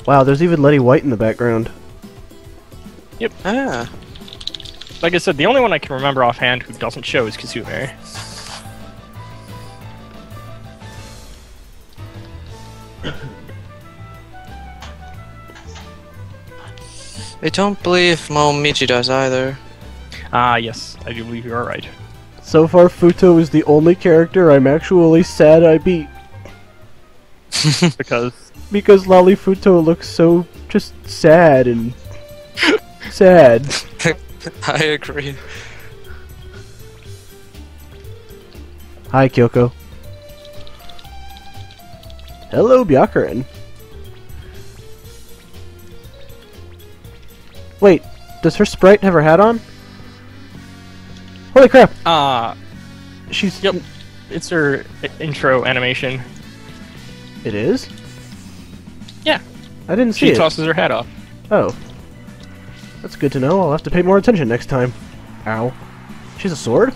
Wow, there's even Letty White in the background. Yep. Ah. Like I said, the only one I can remember offhand who doesn't show is Kasume. I don't believe Momiji does either. Ah, yes, I do believe you are right. So far, Futo is the only character I'm actually sad I beat. Because Because Lolly Futo looks so just sad and sad. I agree. Hi, Kyoko. Hello, Byakuren. Wait, does her sprite have her hat on? Holy crap! She's... Yep. It's her intro animation. It is? Yeah. I didn't see She it. tosses her hat off. Oh. That's good to know. I'll have to pay more attention next time. Ow. She's a sword?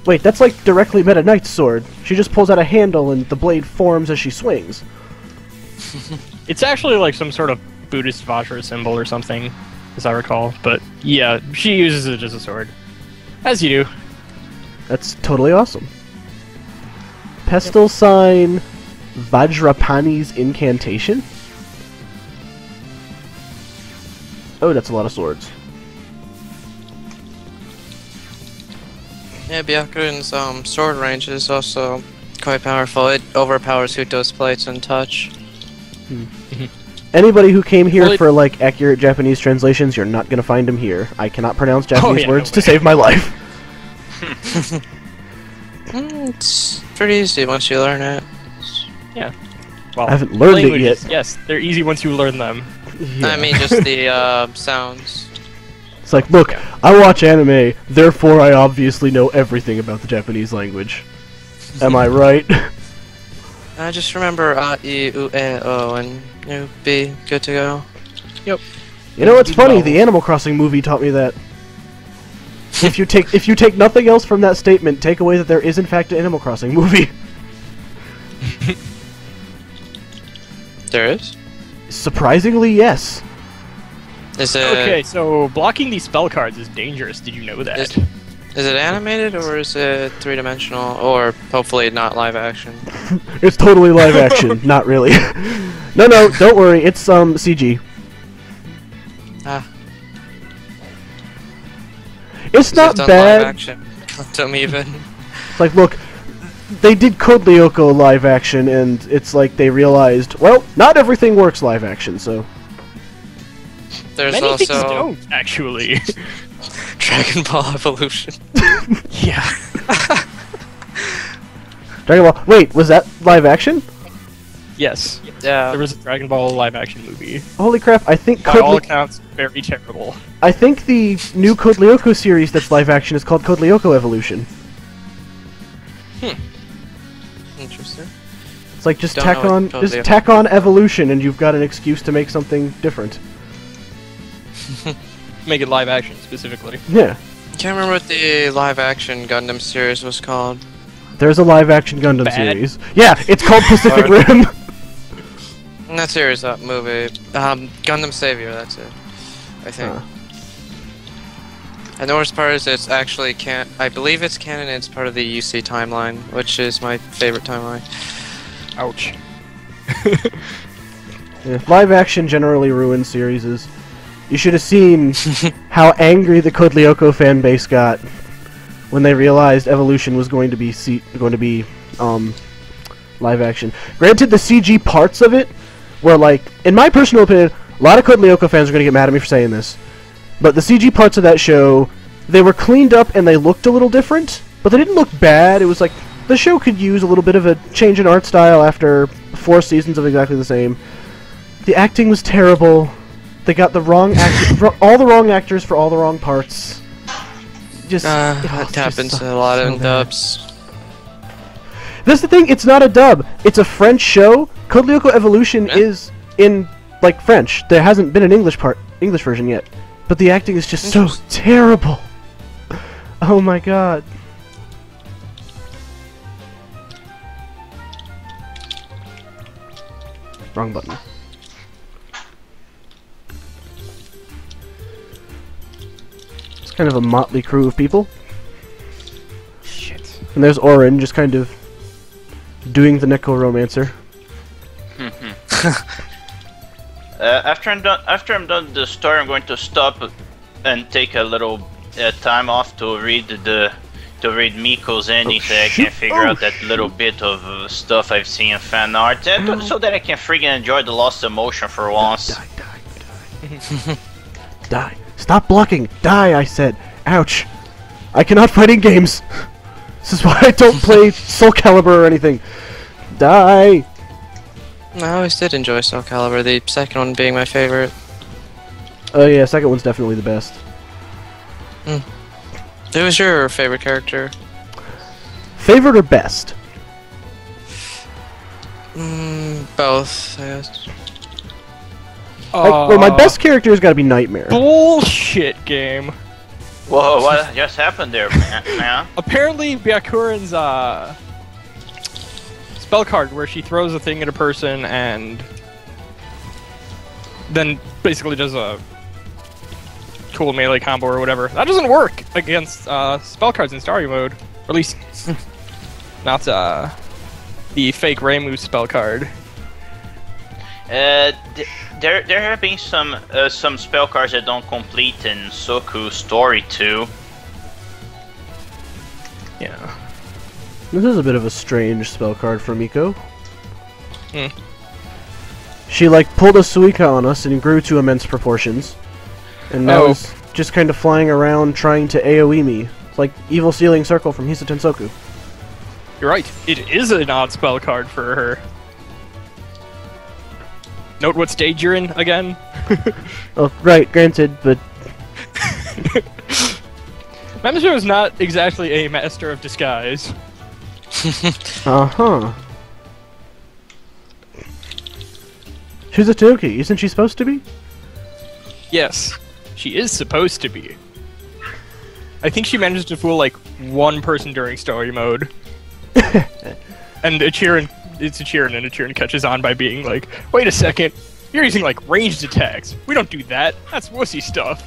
Wait, that's like directly Meta Knight's sword. She just pulls out a handle and the blade forms as she swings. It's actually like some sort of Buddhist Vajra symbol or something, as I recall. But yeah, she uses it as a sword. As you do. That's totally awesome. Pestle sign Vajrapani's incantation? Oh, that's a lot of swords. Yeah, Byakuren's sword range is also quite powerful. It overpowers Huto's plates and touch. Anybody who came here Well, it- for like accurate Japanese translations, you're not gonna find him here. I cannot pronounce Japanese yeah, words no to way. save my life. It's pretty easy once you learn it. Yeah. Well, I haven't learned it languages, yet. Yes, they're easy once you learn them. Yeah. I mean, just the sounds. It's like, look, I watch anime, therefore I obviously know everything about the Japanese language. Am I right? I just remember I, U, E, O, and you'll be good to go. Yep. You know what's Good funny? novel. The Animal Crossing movie taught me that. If you take nothing else from that statement, take away that there is in fact an Animal Crossing movie. There is? Surprisingly, yes. Is it Okay, so blocking these spell cards is dangerous. Did you know that? is it animated or is it three-dimensional or hopefully not live action? It's totally live action. Not really. No, don't worry. It's CG. Ah, It's not they've done live bad. action. Gundam even. It's like, look, they did Code Lyoko live action, and it's like they realized, well, not everything works live action, so. There's Many things also don't, actually. Dragon Ball Evolution. Yeah. Dragon Ball. Wait, was that live action? Yes. Yeah. There was a Dragon Ball live-action movie. Holy crap! I think By all accounts, very terrible. I think the new Code Lyoko series that's live action is called Code Lyoko Evolution. Interesting. It's like just Don't tack know what on, Code just Lyoko- tack on evolution, and you've got an excuse to make something different. Make it live-action, specifically. Yeah, I can't remember what the live action Gundam series was called. there's a live action Gundam Bad. series. Yeah, it's called Pacific Rim. Not series, that movie. Gundam Savior, that's it. I think. Huh. And the worst part is it's actually I believe it's canon, it's part of the UC timeline, which is my favorite timeline. Ouch. Yeah, live action generally ruins series. You should have seen how angry the Code Lyoko fan base got when they realized Evolution was going to be live action. Granted, the CG parts of it were like, in my personal opinion, a lot of Code Lyoko fans are going to get mad at me for saying this, but the CG parts of that show, they were cleaned up and they looked a little different, but they didn't look bad. It was like the show could use a little bit of a change in art style after 4 seasons of exactly the same. The acting was terrible. They got the wrong all the wrong actors for all the wrong parts. Just That it's just happens so- a lot so in bad. dubs. That's the thing. It's not a dub. It's a French show. Code Lyoko Evolution Yeah. is in like French. There hasn't been an English version yet, but the acting is just so Interesting. terrible. Oh my god. Wrong button. Kind of a motley crew of people. Shit. And there's Orin, just kind of doing the necromancer. After I'm done with the story, I'm going to stop and take a little time off to read Miko's ending so I can figure out that little bit of stuff I've seen in fan art, and so that I can friggin' enjoy the lost emotion for once. Die. Die. Stop blocking. Die, I said. Ouch. I cannot fight in games. This is why I don't play Soul Calibur or anything. Die. I always did enjoy Soul Calibur, the second one being my favorite. Oh yeah, second one's definitely the best. Who was your favorite character? Favorite or best? Both, I guess. Well, my best character has got to be Nightmare. Bullshit game. Whoa, what just happened there, man? Apparently, Byakuren's spell card, where she throws a thing at a person and then basically does a cool melee combo or whatever. That doesn't work against spell cards in story mode. Or at least not the fake Reimu spell card. There have been some spell cards that don't complete in Soku's story too. Yeah. This is a bit of a strange spell card for Miko. Hmm. She like pulled a Suika on us and grew to immense proportions. And now is just kind of flying around trying to AoE me. It's like Evil Sealing Circle from Hisa Tensoku. You're right. It is an odd spell card for her. Note what stage you're in again. Oh, right, granted, but... Mamoru is not exactly a master of disguise. Uh-huh. She's a Tanuki, isn't she supposed to be? Yes, she is supposed to be. I think she manages to fool like one person during story mode. And Ichiran and Ichiran catches on by being like, wait a second, you're using like ranged attacks. We don't do that. That's wussy stuff.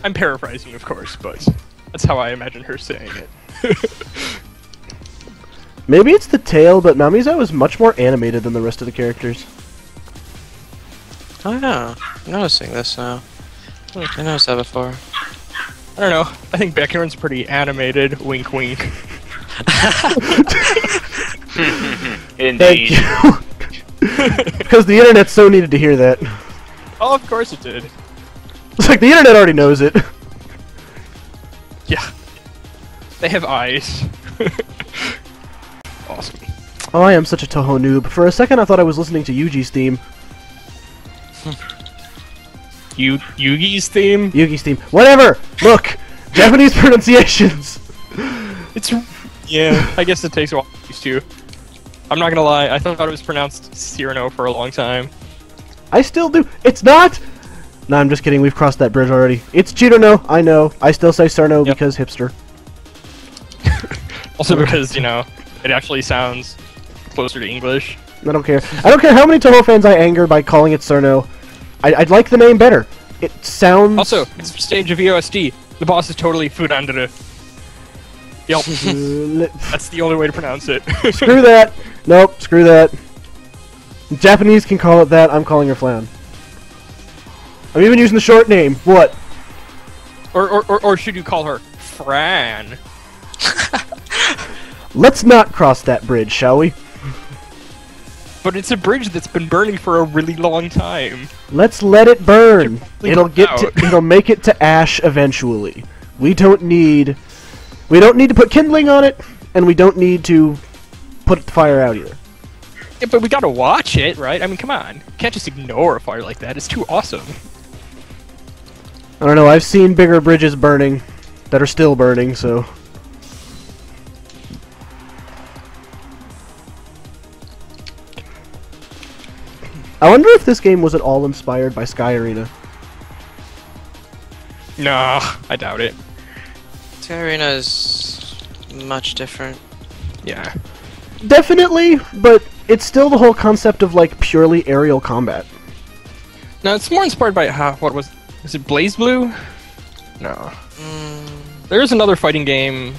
I'm paraphrasing, of course, but that's how I imagine her saying it. Maybe it's the tail, but Mamiza was much more animated than the rest of the characters. Oh yeah, I'm noticing this now. I noticed that before. I don't know. I think Byakuren's pretty animated. Wink, wink. Indeed. Because the internet so needed to hear that. Oh, of course it did. It's like the internet already knows it. Yeah. They have eyes. Awesome. Oh, I am such a Touhou noob. For a second I thought I was listening to Yuji's theme. Yugi's theme? Yugi's theme. Whatever! Look! Japanese pronunciations! It's... Yeah, I guess it takes a while to get used to. I'm not gonna lie, I thought it was pronounced Cyrano for a long time. I still do. It's not! No, I'm just kidding. We've crossed that bridge already. It's Chirano. I know. I still say Sarno because hipster. Also because, you know, it actually sounds closer to English. I don't care. I don't care how many Touhou fans I anger by calling it Sarno. I'd like the name better. It sounds... Also, it's a stage of EOSD. The boss is totally Fudandere. Yep. That's the only way to pronounce it. Screw that. Nope, screw that. Japanese can call it that. I'm calling her Flan. I'm even using the short name. What? Or should you call her Fran? Let's not cross that bridge, shall we? But it's a bridge that's been burning for a really long time. Let's let it burn. Out. It'll make it to ash eventually. We don't need to put kindling on it, and we don't need to put the fire out either. Yeah, but we gotta watch it, right? I mean, come on. You can't just ignore a fire like that. It's too awesome. I don't know, I've seen bigger bridges burning that are still burning, so... I wonder if this game was at all inspired by Sky Arena. Nah, I doubt it. Sky Arena is much different. Yeah. Definitely, but it's still the whole concept of, like, purely aerial combat. No, it's more inspired by, what was it Blaze Blue? No. There's another fighting game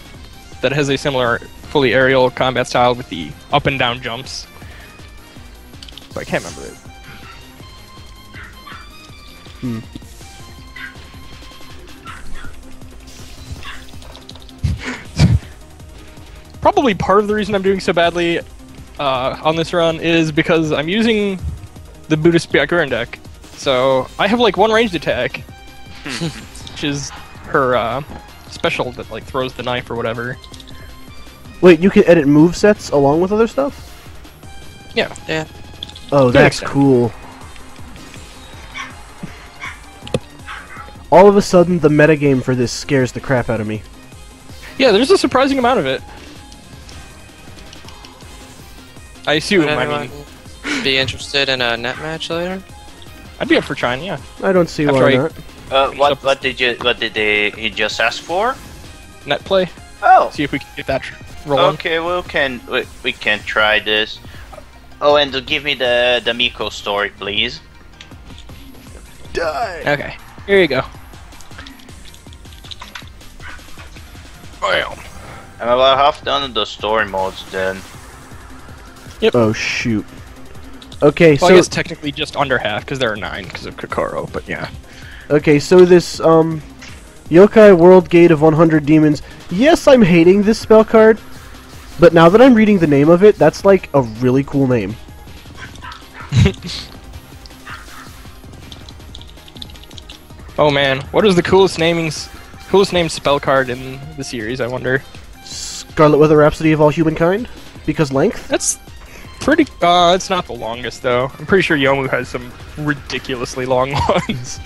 that has a similar fully aerial combat style with the up and down jumps. But I can't remember it. Probably part of the reason I'm doing so badly on this run is because I'm using the Buddhist Byakuren deck. So I have like one ranged attack, which is her special that like throws the knife or whatever. Wait, you can edit movesets along with other stuff? Yeah. Yeah. Oh, an that's extent. cool. All of a sudden, the metagame for this scares the crap out of me. Yeah, there's a surprising amount of it. I assume, Would I anyone mean, be interested in a net match later? I'd be up for trying, yeah. I don't see After why I- not. What did he just ask for? Net play. Oh, See if we can get that rolling. okay. We can try this. Oh, and give me the Miko story, please. Die! Okay, here you go. Bam. I'm about half done the story modes then. Oh, shoot. Okay, Well, I so... guess technically just under half, because there are 9 because of Kokoro, but yeah. Okay, so this, Yokai World Gate of 100 Demons. Yes, I'm hating this spell card, but now that I'm reading the name of it, that's like a really cool name. Oh man, what is the coolest named spell card in the series, I wonder? Scarlet Weather Rhapsody of All Humankind? Because length? That's pretty, it's not the longest though. I'm pretty sure Yomu has some ridiculously long ones.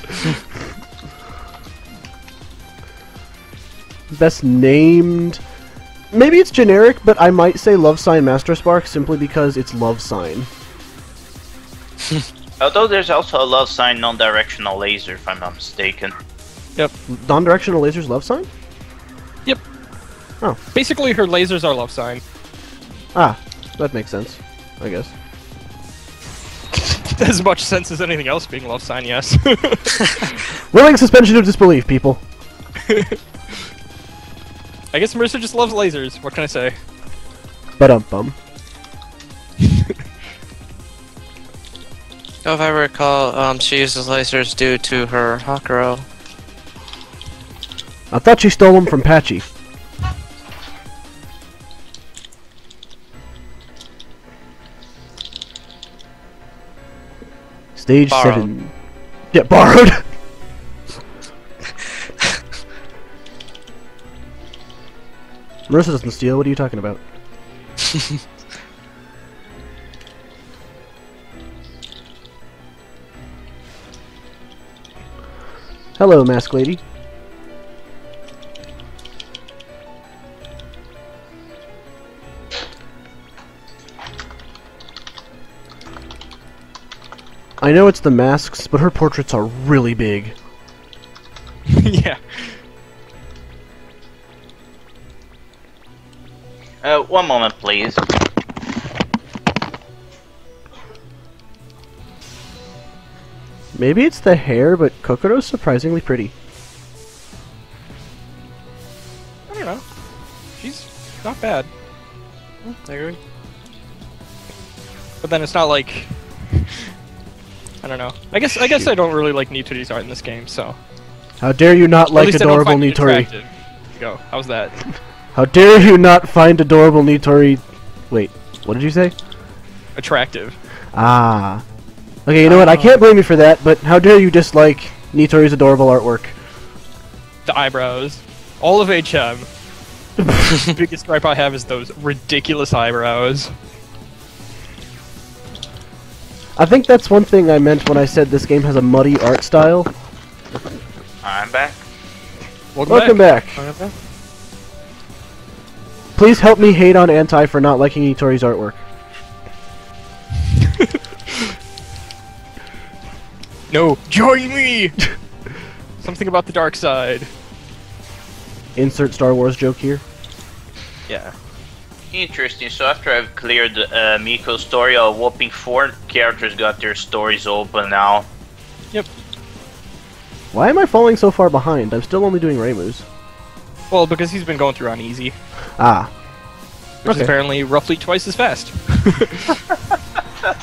Best named... Maybe it's generic, but I might say Love Sign Master Spark simply because it's Love Sign. Although there's also a love sign non-directional laser, if I'm not mistaken. Non-directional lasers Love Sign? Yep. Oh. Basically, her lasers are love sign. Ah, that makes sense, I guess. As much sense as anything else being love sign, yes. Willing suspension of disbelief, people. I guess Marissa just loves lasers. What can I say? Ba-dum-bum. Oh, if I recall, she uses lasers due to her Hakuro. I thought she stole them from Patchy. Stage Borrowed. 7. Yeah, borrowed. Marissa doesn't steal. What are you talking about? Hello, Mask Lady. I know it's the masks, but her portraits are really big. Yeah. One moment, please. Maybe it's the hair, but Kokoro's surprisingly pretty. I don't know. She's not bad. I agree. But then it's not like... I don't know. I guess I don't really like Nitori's art in this game, so... How dare you not At like least I don't adorable find it Nitori? attractive. Go. How's that? How dare you not find adorable Nitori? Wait, what did you say? Attractive. Ah. Okay, you know what? I can't blame you for that, but how dare you dislike Nitori's adorable artwork? The eyebrows. All of HM. The biggest gripe I have is those ridiculous eyebrows. I think that's one thing I meant when I said this game has a muddy art style. I'm back. Welcome back. Please help me hate on Anti for not liking Nitori's artwork. No, join me! Something about the dark side. Insert Star Wars joke here. Yeah. Interesting. So after I've cleared Miko's story, a whopping 4 characters got their stories open now. Yep. Why am I falling so far behind? I'm still only doing Reimu's. Well, because he's been going through on easy, Ah. which is Okay. apparently roughly twice as fast. I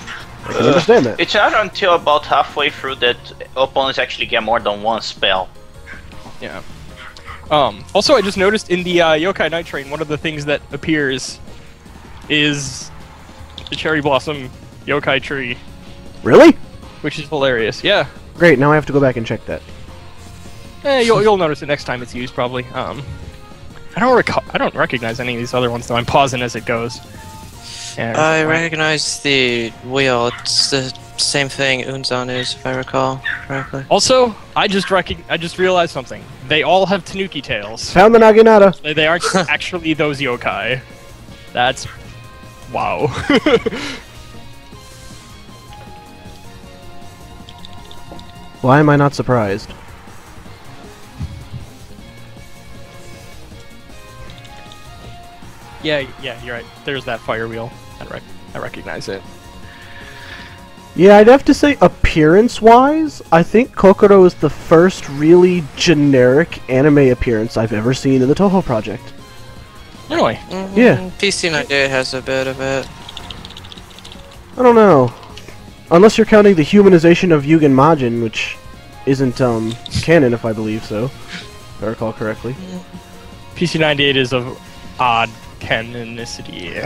can understand that. It's not until about halfway through that opponents actually get more than one spell. Yeah. Also, I just noticed in the Yokai Night Train, one of the things that appears is the cherry blossom yokai tree, Really? which is hilarious. Yeah. Great, now I have to go back and check that. You'll notice it next time it's used probably. I don't recognize any of these other ones though. I'm pausing as it goes. Yeah, I recognize the wheel. It's the same thing Unzan is, if I recall correctly. Also, I just realized something. They all have Tanuki tails. Found the Naginata. They aren't actually those yokai. That's wow. Why am I not surprised? Yeah, you're right. There's that fire wheel. I recognize it. Yeah, I'd have to say, appearance-wise, I think Kokoro is the first really generic anime appearance I've ever seen in the Touhou project. Really? Yeah. PC 98 has a bit of it. I don't know. Unless you're counting the humanization of Yugen Majin, which isn't, canon, if I believe so. If I recall correctly. PC98 is of odd canonicity.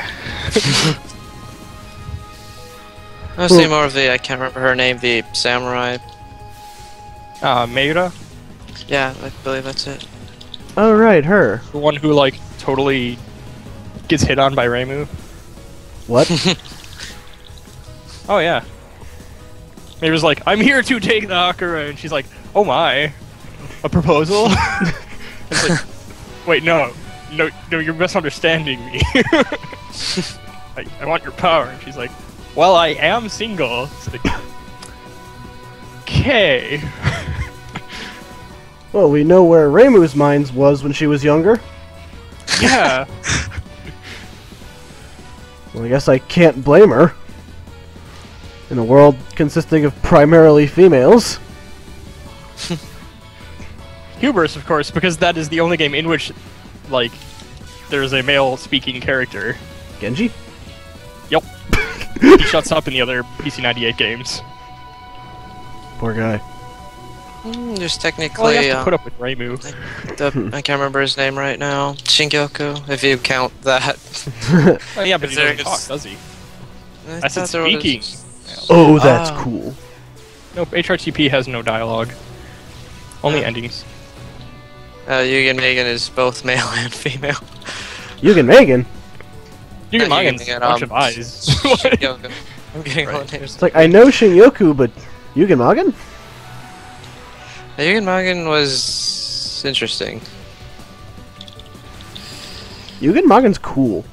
I see more of the, I can't remember her name, the samurai. Meira? Yeah, I believe that's it. Oh, right, her. The one who, like, totally gets hit on by Reimu? What? Oh, yeah. Meira's like, I'm here to take the Hakura, and she's like, oh my. A proposal? It's like, wait, no, you're misunderstanding me. I want your power. And she's like, well, I am single. It's like, okay. Well, we know where Reimu's mind was when she was younger. Yeah. Well, I guess I can't blame her. In a world consisting of primarily females. Hubris, of course, because that is the only game in which, like, there's a male-speaking character. Genji? Yep. He shuts up in the other PC98 games. Poor guy. There's Well, technically, you have to put up with Reimu. I can't remember his name right now. Shingyoku, if you count that. Oh, yeah, but he doesn't There's- talk, does he? I I said thought there was- speaking. Oh, that's Ah. cool. Nope, HRTP has no dialogue. Only Yeah. endings. Yugen Megan is both male and female. Yugen Megan? You can Not mine Yugen, a bunch of eyes. Shingyoku. I'm getting all Right. names. It's like, I know Shinyoku, but Yugen Magen? Yugen Magen was interesting. Yugen Magen's cool.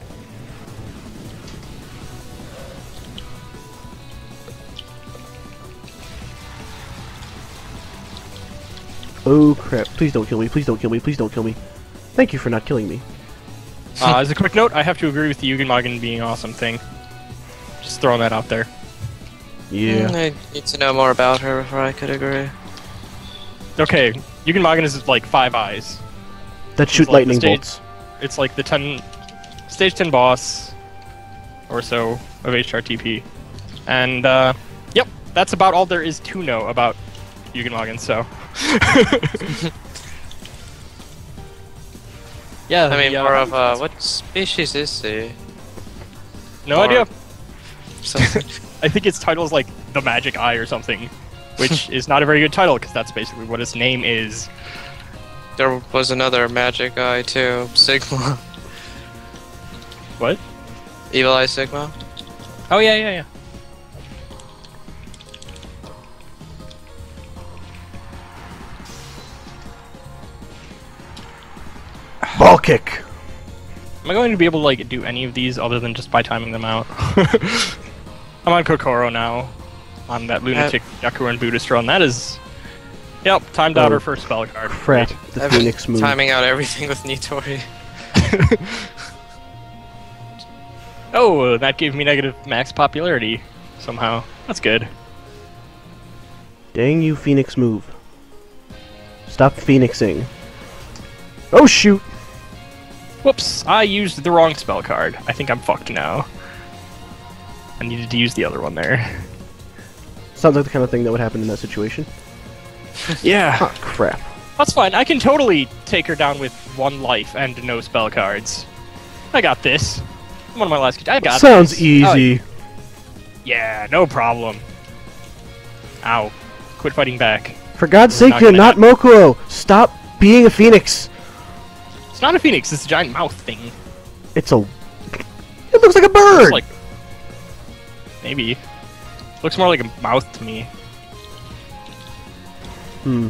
Oh crap, please don't kill me, please don't kill me, please don't kill me. Thank you for not killing me. As a quick note, I have to agree with the Yugen Magen being awesome thing. Just throwing that out there. Yeah. I need to know more about her before I could agree. Okay, Yugen Magen is like 5 eyes. That shoot like the lightning stage- bolts. It's like the stage 10 boss or so of HRTP. And, yep, that's about all there is to know about Yugen Magen, so. Yeah, I mean, the, more of what species is he? No or- idea. Something. I think its title is like The Magic Eye or something, which is not a very good title because that's basically what its name is. There was another magic eye too, Sigma. What? Evil Eye Sigma. Oh yeah. Ball kick! Am I going to be able to like do any of these other than just by timing them out? I'm on Kokoro now, on that lunatic Yakuran Buddhist run. That is, yep, timed out Oh, her first spell card. Crap, Great. the Phoenix move. Timing out everything with Nitori. Oh, that gave me negative max popularity somehow. That's good. Dang you, Phoenix move. stop phoenixing. Oh shoot! Whoops, I used the wrong spell card. I think I'm fucked now. I needed to use the other one there. Sounds like the kind of thing that would happen in that situation. Yeah. Oh, crap. That's fine. I can totally take her down with 1 life and no spell cards. I got this. I'm on my last. I got Sounds this. easy. Yeah, no problem. Ow. Quit fighting back. For God's We're sake, not you're gonna not Mokuo! Stop being a phoenix! It's not a phoenix, it's a giant mouth thing. It's a... It looks like a bird! Looks like... Maybe. Looks more like a mouth to me. Hmm.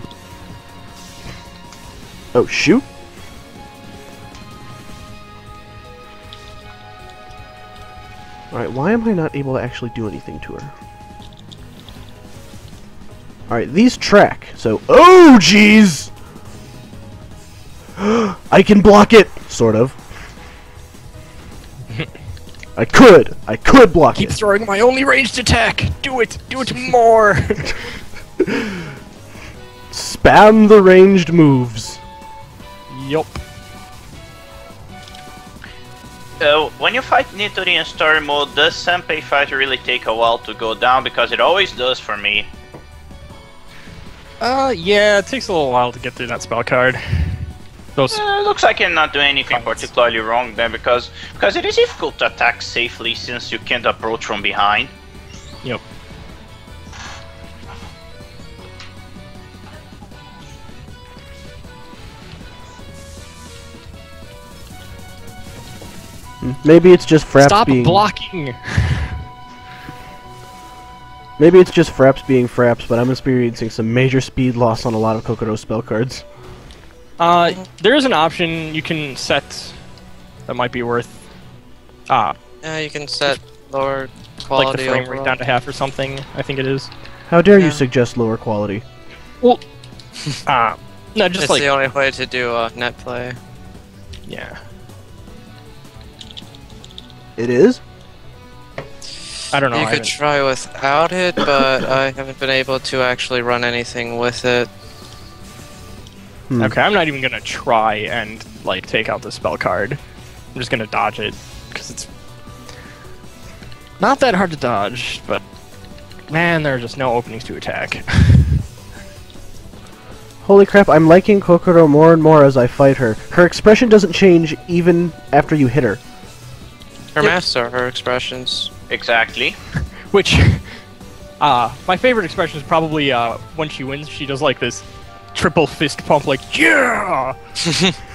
Oh, shoot! Alright, why am I not able to actually do anything to her? Alright, these track, so... Oh, jeez! I can block it! Sort of. I could block Keep it! throwing my only ranged attack! Do it! Do it more! Spam the ranged moves. Yup. When you fight Nitori in story mode, does Senpai fight really take a while to go down? Because it always does for me. Yeah, it takes a little while to get through that spell card. Those... Looks like I'm not doing anything Comments. particularly wrong then, because it is difficult to attack safely since you can't approach from behind. Yep. Maybe it's just Fraps Stop being... blocking! Maybe it's just Fraps being Fraps, but I'm experiencing some major speed loss on a lot of Kokoro spell cards. There is an option you can set that might be worth... Yeah, you can set lower quality like the frame rate overall. down to half or something, I think it is. How dare you Yeah. suggest lower quality? Well, no, just It's like... the only way to do net play. Yeah. It is? I don't know. You I could haven't- try without it, but I haven't been able to actually run anything with it. Hmm. Okay, I'm not even gonna try and, like, take out the spell card. I'm just gonna dodge it, because it's not that hard to dodge, but man, there are just no openings to attack. Holy crap, I'm liking Kokoro more and more as I fight her. Her expression doesn't change even after you hit her. Her masks are her expressions. Exactly. Which, my favorite expression is probably, when she wins, she does, like, this triple fist pump, like, yeah!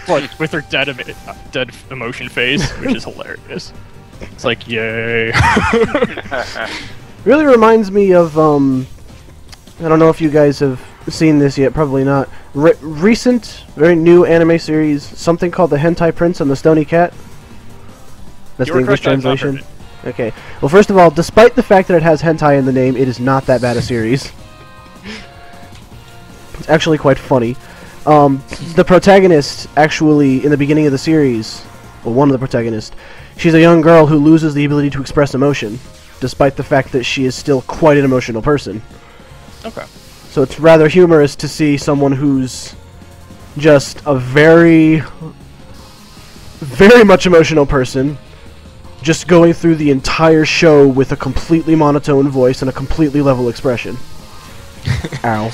Like, with her dead emotion face, which is hilarious. It's like, yay. Really reminds me of, I don't know if you guys have seen this yet, probably not. Recent, very new anime series, something called The Hentai Prince and the Stony Cat. That's the You're English correct, I've not translation. heard Okay. Well, first of all, despite the fact that it has hentai in the name, it is not that bad a series. It's actually quite funny. The protagonist, actually, in the beginning of the series, well, one of the protagonists, she's a young girl who loses the ability to express emotion, despite the fact that she is still quite an emotional person. Okay. So it's rather humorous to see someone who's just a very, very much emotional person just going through the entire show with a completely monotone voice and a completely level expression. Ow.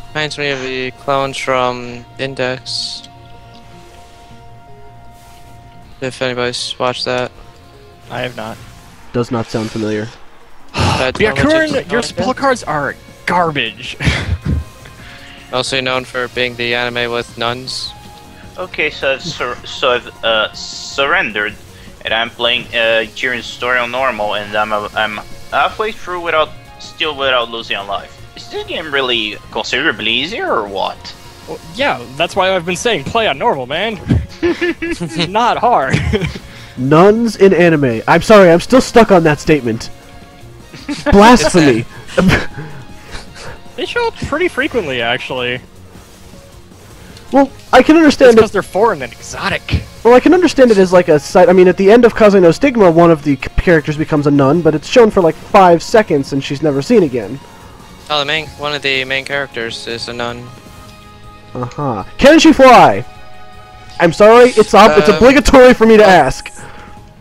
Reminds me of the clones from Index. If anybody's watched that. I have not. Does not sound familiar. Byakuren, your spell cards are garbage. Also known for being the anime with nuns. Okay, so I've surrendered, and I'm playing Jiren's story on normal, and I'm halfway through without losing a life. Is this game really considerably easier or what? Well, yeah, that's why I've been saying play on normal, man. It's not hard. Nuns in anime. I'm sorry, I'm still stuck on that statement. Blasphemy. They show up pretty frequently, actually. Well, I can understand Because it. they're foreign and exotic. Well, I can understand it as like a side. I mean, at the end of Kaze no Stigma, one of the characters becomes a nun, but it's shown for like 5 seconds and she's never seen again. Oh, one of the main characters is a nun. Can she fly? I'm sorry, it's obligatory for me to ask.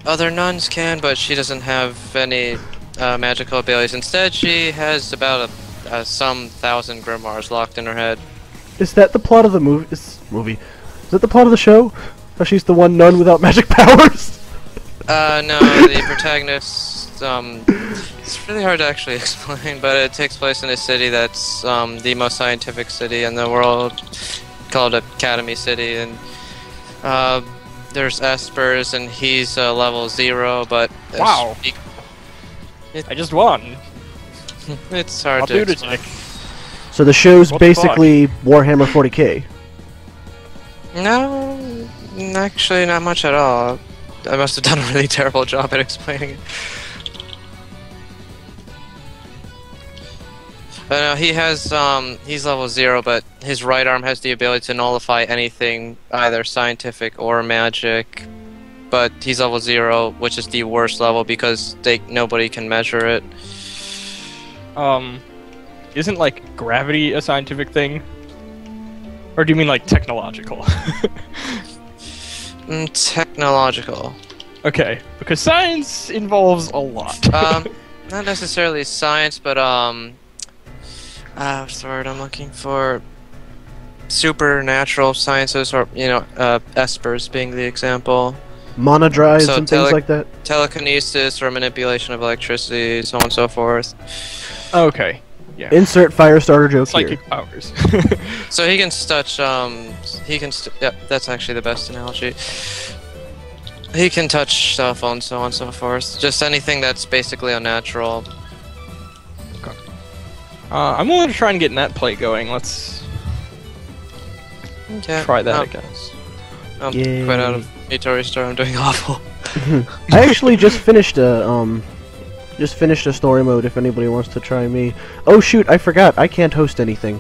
Other nuns can, but she doesn't have any magical abilities. Instead, she has about some 1,000 grimoires locked in her head. Is that the plot of the movie? Is that the plot of the show? How she's the one nun without magic powers? No, the protagonist, it's really hard to actually explain, but it takes place in a city that's the most scientific city in the world, called Academy City, and there's Espers, and he's level 0, but... Wow! I just won! It's hard I'll to do the explain. check. So the show's What the fuck? basically Warhammer 40k. No, actually not much at all. I must have done a really terrible job at explaining it. But no, he has, he's level 0, but his right arm has the ability to nullify anything, either scientific or magic. But he's level 0, which is the worst level because nobody can measure it. Isn't, like, gravity a scientific thing? Or do you mean, like, technological? Technological. Okay, because science involves a lot. Not necessarily science, but, what's the word I'm looking for? Supernatural sciences, or, you know, espers being the example. Monodrives So and things like that. Telekinesis or manipulation of electricity, so on and so forth. Okay, yeah. Insert Firestarter joke here. Psychic powers. So he can touch, yeah, that's actually the best analogy. He can touch cell phones, so on and so forth. Just anything that's basically unnatural. I'm willing to try and get net play going. Let's Okay. try that, No, I guess. I'm Yay. quite out of Toy Story. I'm doing awful. I actually just finished a story mode. If anybody wants to try me. Oh shoot! I forgot. I can't host anything.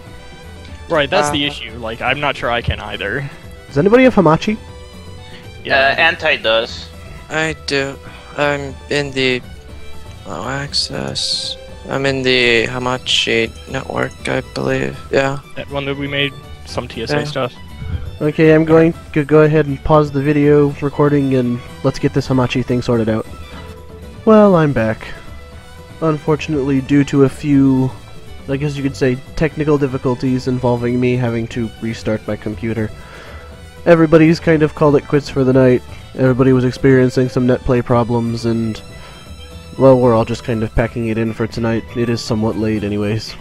Right, that's the issue. Like, I'm not sure I can either. Does anybody have Hamachi? Anti does. I do. I'm in the low access. I'm in the Hamachi network, I believe. Yeah. That one that we made some TSA Yeah. stuff. Okay, I'm going to go ahead and pause the video recording and let's get this Hamachi thing sorted out. Well, I'm back. Unfortunately, due to a few, I guess you could say, technical difficulties involving me having to restart my computer. Everybody's kind of called it quits for the night. Everybody was experiencing some net play problems, and well, we're all just kind of packing it in for tonight. It is somewhat late anyways.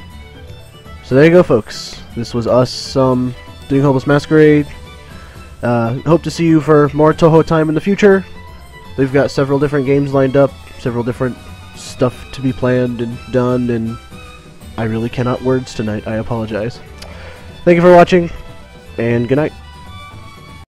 So there you go, folks. This was us doing Hopeless Masquerade. Hope to see you for more Touhou Time in the future. We've got several different games lined up, several different stuff to be planned and done, and I really cannot words tonight. I apologize. Thank you for watching, and good night.